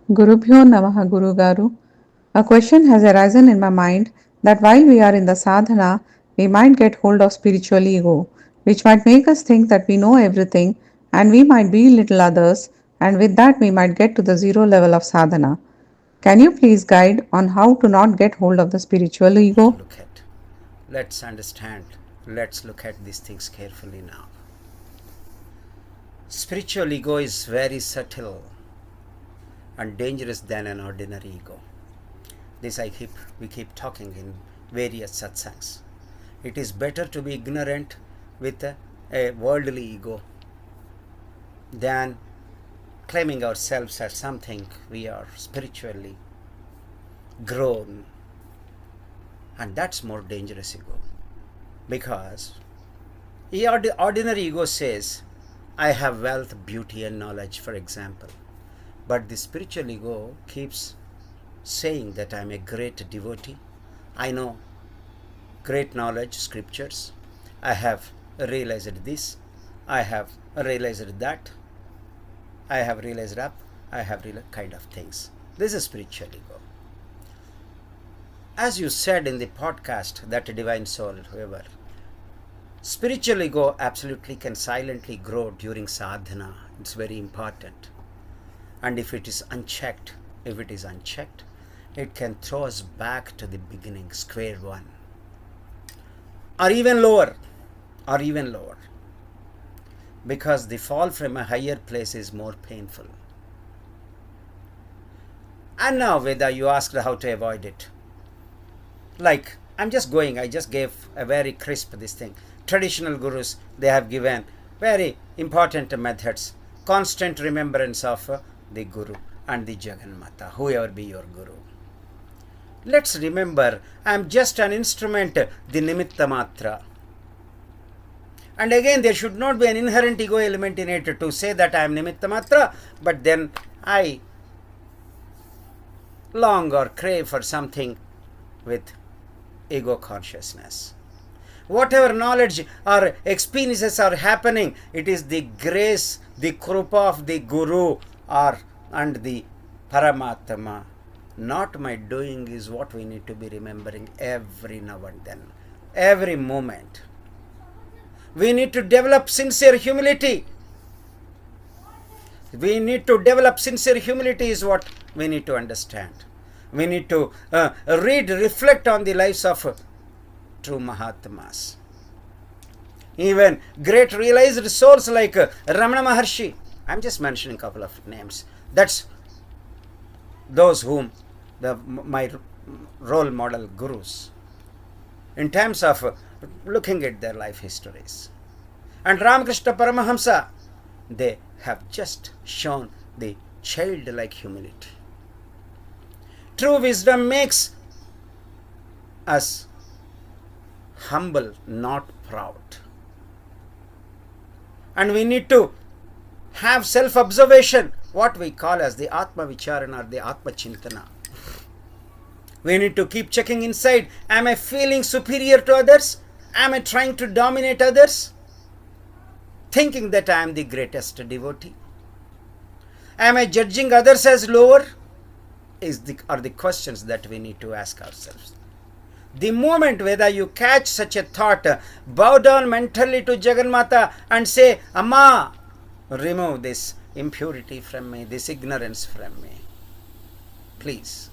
Gurubhyonamah Guru Garu. A question has arisen in my mind that while we are in the sadhana, we might get hold of spiritual ego, which might make us think that we know everything and we might belittle others, and with that we might get to the zero level of sadhana. Can you please guide on how to not get hold of the spiritual ego? Look at. Let's understand. Let's look at these things carefully now. Spiritual ego is very subtle and dangerous than an ordinary ego. This we keep talking in various satsangs. It is better to be ignorant with a worldly ego than claiming ourselves as something we are spiritually grown, and that's more dangerous ego, because the ordinary ego says I have wealth, beauty and knowledge, for example, but the spiritual ego keeps saying that I am a great devotee, I know great knowledge, scriptures, I have realized this, I have realized that, I have realized up, I have realized kind of things. This is spiritual ego. As you said in the podcast, that divine soul, whoever, spiritual ego absolutely can silently grow during sadhana. It's very important. And if it is unchecked, it can throw us back to the beginning, square one, or even lower, because the fall from a higher place is more painful. And now whether you asked how to avoid it, like I just gave a very crisp this thing. Traditional gurus, they have given very important methods. Constant remembrance of the Guru and the Jagannatha, whoever be your Guru. Let's remember, I am just an instrument, the Nimitta Matra. And again, there should not be an inherent ego element in it to say that I am Nimitta Matra, but then I long or crave for something with ego consciousness. Whatever knowledge or experiences are happening, it is the grace, the krupa of the Guru and the Paramatma. Not my doing is what we need to be remembering every now and then, every moment. We need to develop sincere humility. Is what we need to understand. We need to reflect on the lives of true Mahatmas. Even great realized souls like Ramana Maharshi. I'm just mentioning a couple of names. That's those whom my role model gurus in terms of looking at their life histories. And Ramakrishna Paramahamsa, they have just shown the childlike humility. True wisdom makes us humble, not proud. And we need to have self-observation, what we call as the Atma Vicharana or the Atma Chintana. We need to keep checking inside. Am I feeling superior to others? Am I trying to dominate others? Thinking that I am the greatest devotee? Am I judging others as lower? Are the questions that we need to ask ourselves. The moment whether you catch such a thought, bow down mentally to Jagannatha and say, Amma, remove this impurity from me, this ignorance from me, please.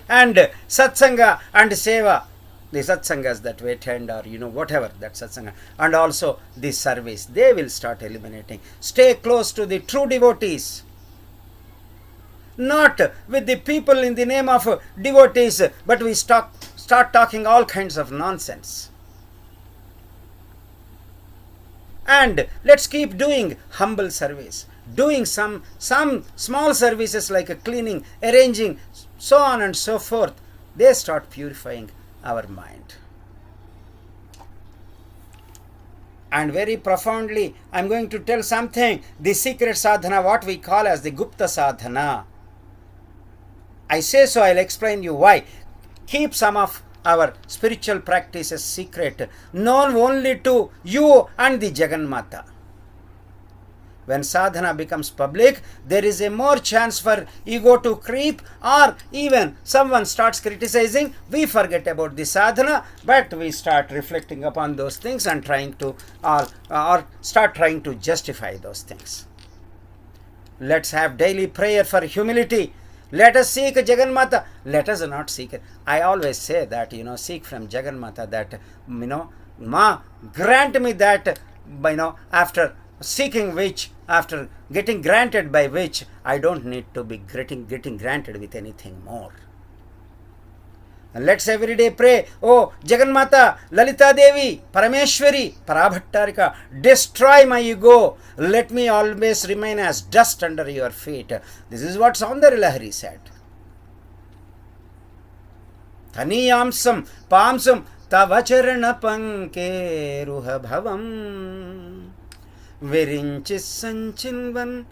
And satsanga and seva, the satsangas that we attend, or whatever that satsanga, and also the service, they will start eliminating. Stay close to the true devotees, not with the people in the name of devotees, but we start talking all kinds of nonsense. And let's keep doing humble service, doing some small services like cleaning, arranging, so on and so forth. They start purifying our mind. And very profoundly, I'm going to tell something. The secret sadhana, what we call as the Gupta sadhana. I say so, I'll explain you why. Keep some of our spiritual practices secret, known only to you and the Jagannatha. When sadhana becomes public, there is a more chance for ego to creep, or even someone starts criticizing, we forget about the sadhana, but we start reflecting upon those things and trying to or start trying to justify those things. Let's have daily prayer for humility. Let us seek Jagannatha. Let us not seek it. I always say that, seek from Jagannatha that, Ma, grant me that, after seeking which, after getting granted by which, I don't need to be getting granted with anything more. And let's every day pray, oh Jagannatha, Lalita Devi, Parameshwari, Parabhattarika, destroy my ego. Let me always remain as dust under your feet. This is what Saundara Lahari said. Thaniyamsam pamsam tavacharana panke ruha bhavam virinchis sanchinvan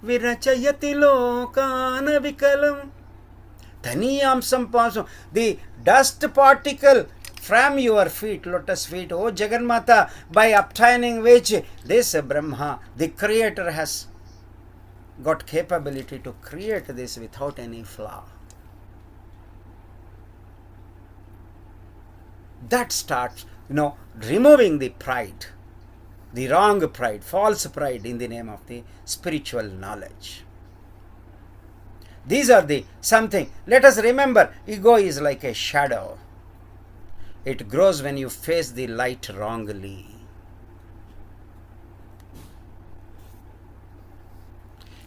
virachayati lokana vikalam. Thaniyamsam pamsam, the dust particle from your feet, lotus feet, O Jagannatha, by obtaining which this Brahma, the creator, has got capability to create this without any flaw. That starts, removing the pride, the wrong pride, false pride in the name of the spiritual knowledge. These are the something. Let us remember, ego is like a shadow. It grows when you face the light wrongly.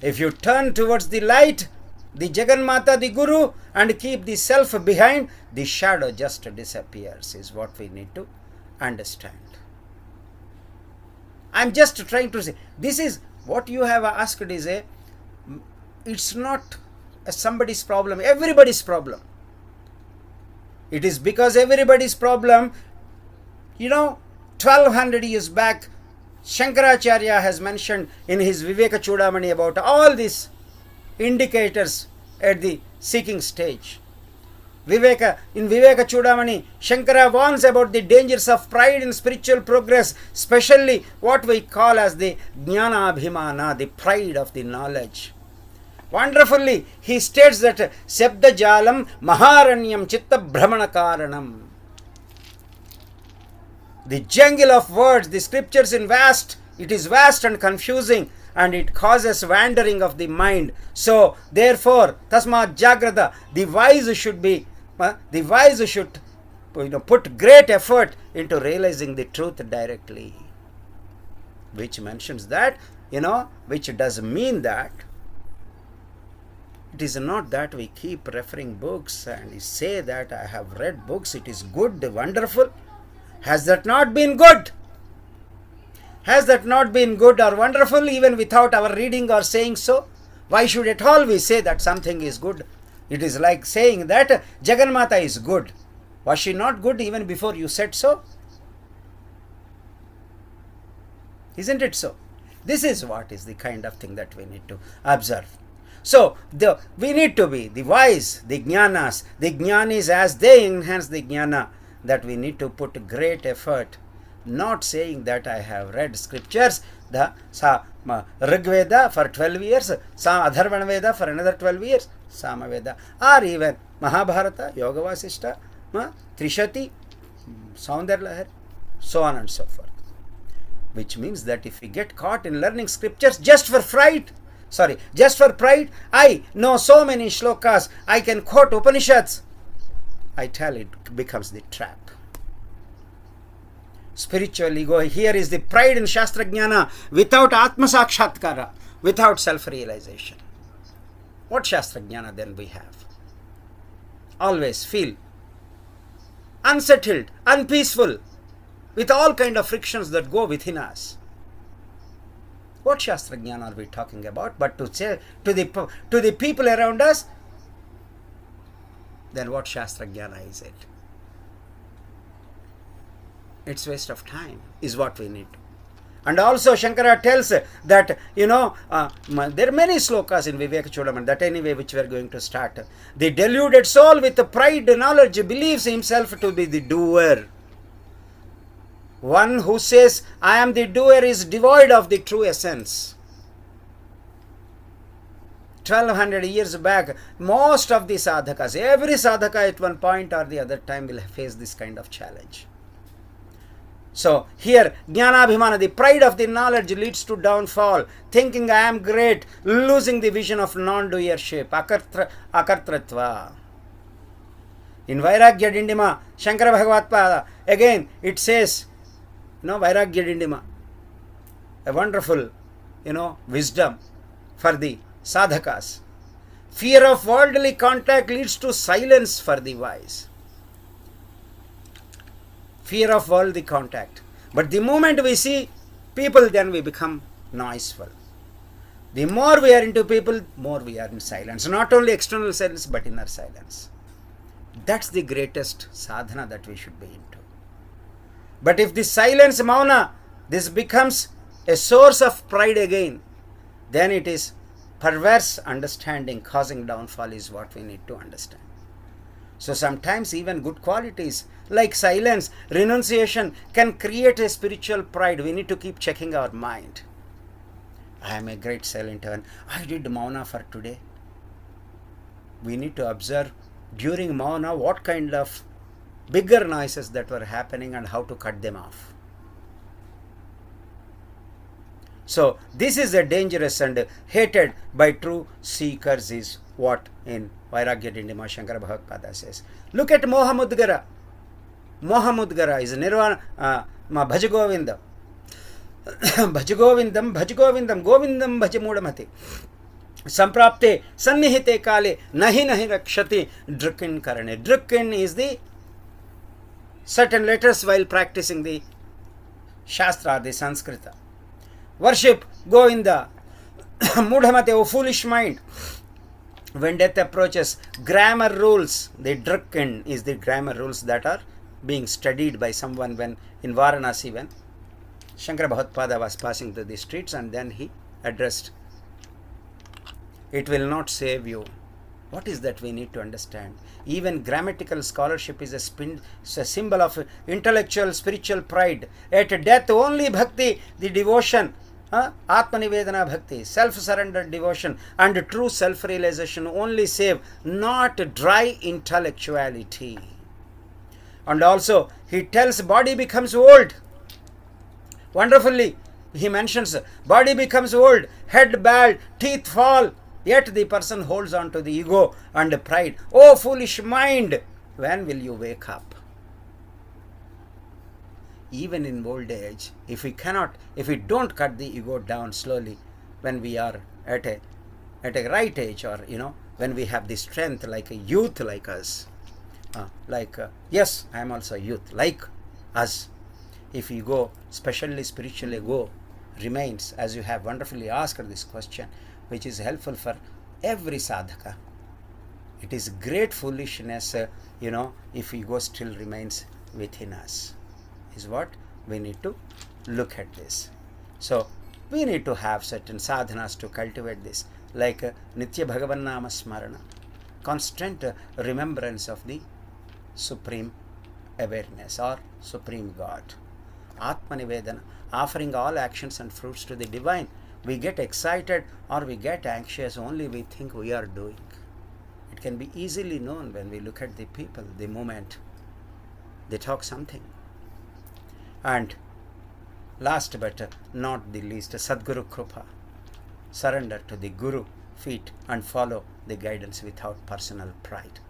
If you turn towards the light, the Jagannatha, the Guru, and keep the self behind, the shadow just disappears, is what we need to understand. I am just trying to say, this is what you have asked is it's not somebody's problem, everybody's problem. It is because everybody's problem. 1200 years back, Shankaracharya has mentioned in his Viveka Chudamani about all these indicators at the seeking stage. In Viveka Chudamani, Shankara warns about the dangers of pride in spiritual progress, especially what we call as the Jnana Abhimana, the pride of the knowledge. Wonderfully, he states that Sabda Jalam Maharanyam Chitta Brahmana Karanam. The jungle of words, the scriptures it is vast and confusing, and it causes wandering of the mind. So, therefore, Tasmat Jagrata, the wise should put great effort into realizing the truth directly. Which mentions that, which does mean that it is not that we keep referring books and say that I have read books, it is good, wonderful. Has that not been good? Has that not been good or wonderful even without our reading or saying so? Why should at all we say that something is good? It is like saying that Jagannatha is good. Was she not good even before you said so? Isn't it so? This is what is the kind of thing that we need to observe. So, we need to be the wise, the jnanas, the jnanis, as they enhance the jnana, that we need to put great effort. Not saying that I have read scriptures, the Rig Veda for 12 years, Adharvana Veda for another 12 years, Sama Veda, or even Mahabharata, Yoga Vasishta, Trishati, Saundara Lahari, so on and so forth. Which means that if we get caught in learning scriptures just for pride, I know so many shlokas, I can quote Upanishads, I tell it becomes the trap. Spiritual ego, here is the pride in Shastra Jnana without Atma Sakshatkara, without self-realization. What Shastra Jnana then we have? Always feel unsettled, unpeaceful, with all kind of frictions that go within us. What Shastra Jnana are we talking about? But to say to the people around us, then what Shastra Jnana is it? It's waste of time, is what we need. And also Shankara tells that, there are many slokas in Viveka Chudamani, that anyway which we are going to start. The deluded soul with the pride and knowledge believes himself to be the doer. One who says, I am the doer, is devoid of the true essence. 1200 years back, most of the sadhakas, every sadhaka at one point or the other time will face this kind of challenge. So here, Jnanabhimana, the pride of the knowledge leads to downfall, thinking I am great, losing the vision of non-doership, akartratva. In Vairagya Dindima, Shankara Bhagavatpada, again it says, Vairagya Dindima, a wonderful, wisdom for the sadhakas. Fear of worldly contact leads to silence for the wise. Fear of worldly contact. But the moment we see people, then we become noiseful. The more we are into people, more we are in silence. Not only external silence, but inner silence. That's the greatest sadhana that we should be into. But if the silence, mauna, this becomes a source of pride again, then it is perverse understanding causing downfall is what we need to understand. So sometimes even good qualities like silence, renunciation can create a spiritual pride. We need to keep checking our mind. I am a great silent one. I did mauna for today. We need to observe during mauna what kind of bigger noises that were happening and how to cut them off. So this is a dangerous and hated by true seekers is what in Vairagya Dindima Shankara Bhagavad says. Look at Mohamudgara. Mohamudgara is Nirvana, Bhajagovinda. Bhajagovindam, Bhajagovindam, Govindam Bhajamudamati. Samprapte, Sannihite Kale, Nahi Nahi Rakshati, Drukin Karane. Drukin is the certain letters while practicing the Shastra, the Sanskrita. Worship Govinda, Mudhamate, O foolish mind. When death approaches, grammar rules, the drukken is the grammar rules that are being studied by someone when in Varanasi, when Shankara Bhagavad was passing through the streets, and then he addressed, it will not save you. What is that we need to understand? Even grammatical scholarship is a symbol of intellectual, spiritual pride. At death, only bhakti, the devotion, Atmanivedana bhakti, self-surrender devotion and true self-realization only save, not dry intellectuality. And also, he tells body becomes old. Wonderfully, he mentions body becomes old, head bald, teeth fall, yet the person holds on to the ego and pride. Oh foolish mind, when will you wake up? Even in old age, if we don't cut the ego down slowly, when we are at a right age, or when we have the strength like a youth like us, yes, I am also youth like us. If ego, especially spiritual ego, remains, as you have wonderfully asked this question, which is helpful for every sadhaka, it is great foolishness, if ego still remains within us, is what we need to look at this. So we need to have certain sadhanas to cultivate this, like Nitya Bhagavan-nama Smarana, constant remembrance of the Supreme Awareness or Supreme God. Atmanivedana, offering all actions and fruits to the Divine. We get excited or we get anxious only we think we are doing. It can be easily known when we look at the people, the moment they talk something. And last but not the least, Sadguru Krupa. Surrender to the Guru feet and follow the guidance without personal pride.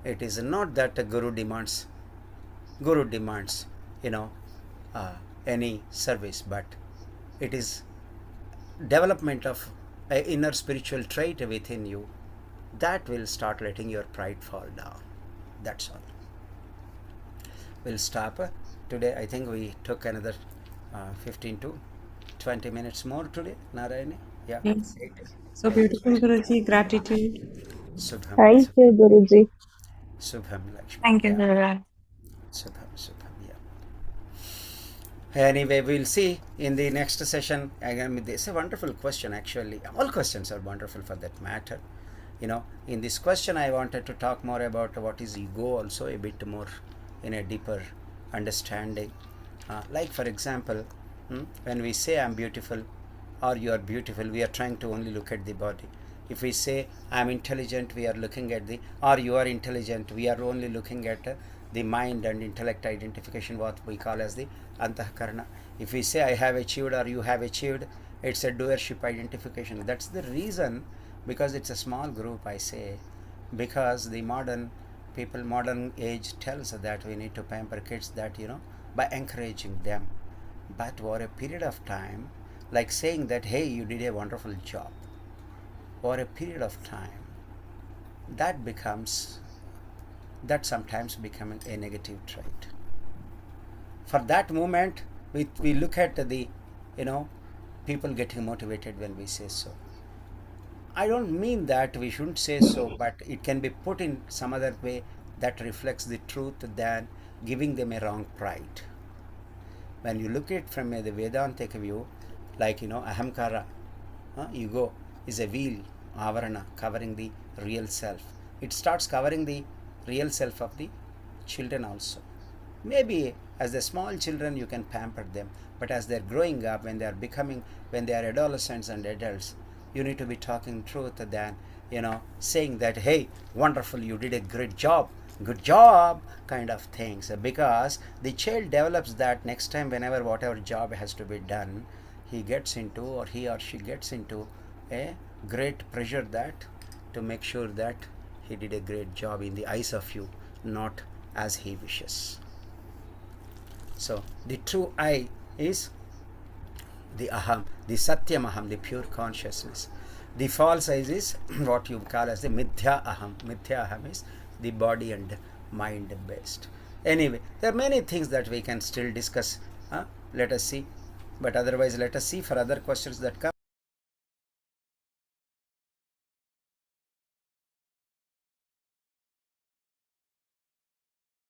It is not that Guru demands, any service, but it is development of an inner spiritual trait within you that will start letting your pride fall down. That's all. We'll stop today. I think we took another 15 to 20 minutes more today, Narayani. Yeah. Yes. So beautiful, Guruji. Gratitude. Subham. Thank you, Guruji. Subham Lakshmi. Thank you, Yeah. Guru. Subham. Yeah. Anyway, we'll see in the next session. Again, this is a wonderful question actually. All questions are wonderful for that matter. In this question I wanted to talk more about what is ego, also a bit more in a deeper understanding. Like for example, when we say I'm beautiful or you are beautiful, we are trying to only look at the body. If we say I am intelligent, we are looking at the, or you are intelligent, we are only looking at the mind and intellect identification, what we call as the antahkarana. If we say I have achieved or you have achieved, it's a doership identification. That's the reason, because it's a small group, I say, because the modern people, modern age tells that we need to pamper kids, that by encouraging them. But over a period of time, like saying that hey, you did a wonderful job, over a period of time, that becomes, that sometimes becoming a negative trait. For that moment, we look at the people getting motivated when we say so. I don't mean that we shouldn't say so, but it can be put in some other way that reflects the truth than giving them a wrong pride. When you look at it from the Vedantic view, like ahamkara, ego, is a veil, avarana, covering the real self. It starts covering the real self of the children also. Maybe as the small children you can pamper them, but as they're growing up, when they are becoming, when they are adolescents and adults, you need to be talking truth than saying that hey, wonderful, you did a great job, good job, kind of things. Because the child develops that next time, whenever whatever job has to be done, he gets into, or he or she gets into a great pressure that to make sure that he did a great job in the eyes of you, not as he wishes. So the true I is the aham, the satyam aham, the pure consciousness. The false I is what you call as the mithya aham. Mithya aham is the body and mind based. Anyway, there are many things that we can still discuss. Let us see. But otherwise, let us see for other questions that come.